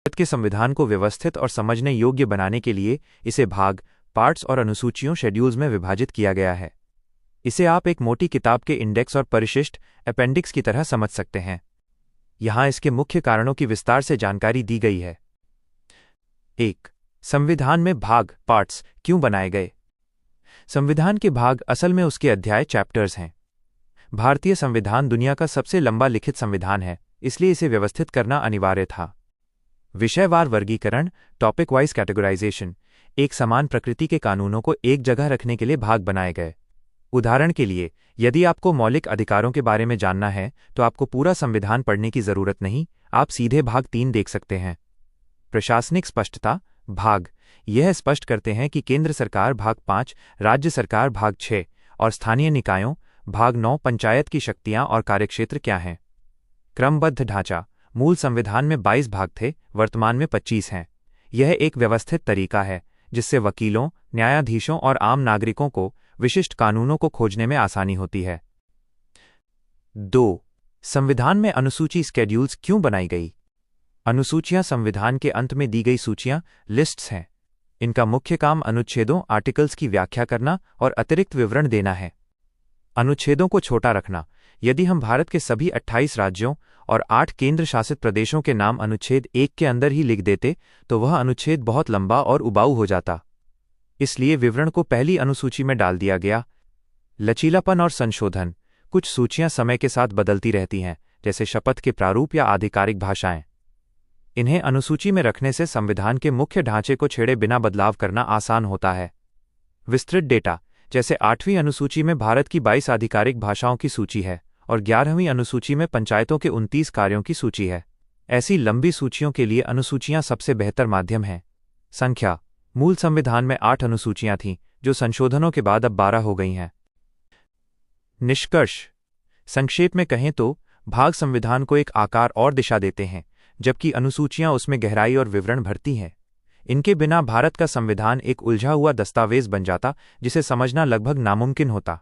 भारत के संविधान को व्यवस्थित और समझने योग्य बनाने के लिए इसे भाग, पार्ट्स और अनुसूचियों शेड्यूल्स में विभाजित किया गया है। इसे आप एक मोटी किताब के इंडेक्स और परिशिष्ट अपेंडिक्स की तरह समझ सकते हैं। यहाँ इसके मुख्य कारणों की विस्तार से जानकारी दी गई है। 1. संविधान में भाग, पार्ट्स क्यों बनाए गए? संविधान के भाग असल में उसके अध्याय, चैप्टर्स हैं। भारतीय संविधान दुनिया का सबसे लंबा लिखित संविधान है, इसलिए इसे व्यवस्थित करना अनिवार्य था। विषयवार वर्गीकरण, टॉपिक वाइज कैटेगराइजेशन, एक समान प्रकृति के कानूनों को एक जगह रखने के लिए भाग बनाए गए। उदाहरण के लिए, यदि आपको मौलिक अधिकारों के बारे में जानना है तो आपको पूरा संविधान पढ़ने की जरूरत नहीं, आप सीधे भाग 3 देख सकते हैं। प्रशासनिक स्पष्टता, भाग यह स्पष्ट करते हैं कि केंद्र सरकार भाग 5, राज्य सरकार भाग 6 और स्थानीय निकायों भाग 9 पंचायत की शक्तियां और कार्यक्षेत्र क्या हैं। क्रमबद्ध ढांचा, मूल संविधान में 22 भाग थे, वर्तमान में 25 हैं। यह एक व्यवस्थित तरीका है जिससे वकीलों, न्यायाधीशों और आम नागरिकों को विशिष्ट कानूनों को खोजने में आसानी होती है। 2. संविधान में अनुसूची स्केड्यूल्स क्यों बनाई गई? अनुसूचियां संविधान के अंत में दी गई सूचियां, लिस्ट्स हैं। इनका मुख्य काम अनुच्छेदों, आर्टिकल्स की व्याख्या करना और अतिरिक्त विवरण देना है। अनुच्छेदों को छोटा रखना। यदि हम भारत के सभी 28 राज्यों और 8 केंद्र शासित प्रदेशों के नाम अनुच्छेद 1 के अंदर ही लिख देते तो वह अनुच्छेद बहुत लंबा और उबाऊ हो जाता। इसलिए विवरण को पहली अनुसूची में डाल दिया गया। लचीलापन और संशोधन, कुछ सूचियां समय के साथ बदलती रहती हैं, जैसे शपथ के प्रारूप या आधिकारिक भाषाएं। इन्हें अनुसूची में रखने से संविधान के मुख्य ढांचे को छेड़े बिना बदलाव करना आसान होता है। विस्तृत डेटा, जैसे 8वीं अनुसूची में भारत की 22 आधिकारिक भाषाओं की सूची है और 11वीं अनुसूची में पंचायतों के 29 कार्यों की सूची है। ऐसी लंबी सूचियों के लिए अनुसूचियां सबसे बेहतर माध्यम हैं। संख्या, मूल संविधान में 8 अनुसूचियां थीं, जो संशोधनों के बाद अब 12 हो गई हैं। निष्कर्ष, संक्षेप में कहें तो भाग संविधान को एक आकार और दिशा देते हैं, जबकि अनुसूचियां उसमें गहराई और विवरण भरती हैं। इनके बिना भारत का संविधान एक उलझा हुआ दस्तावेज बन जाता, जिसे समझना लगभग नामुमकिन होता।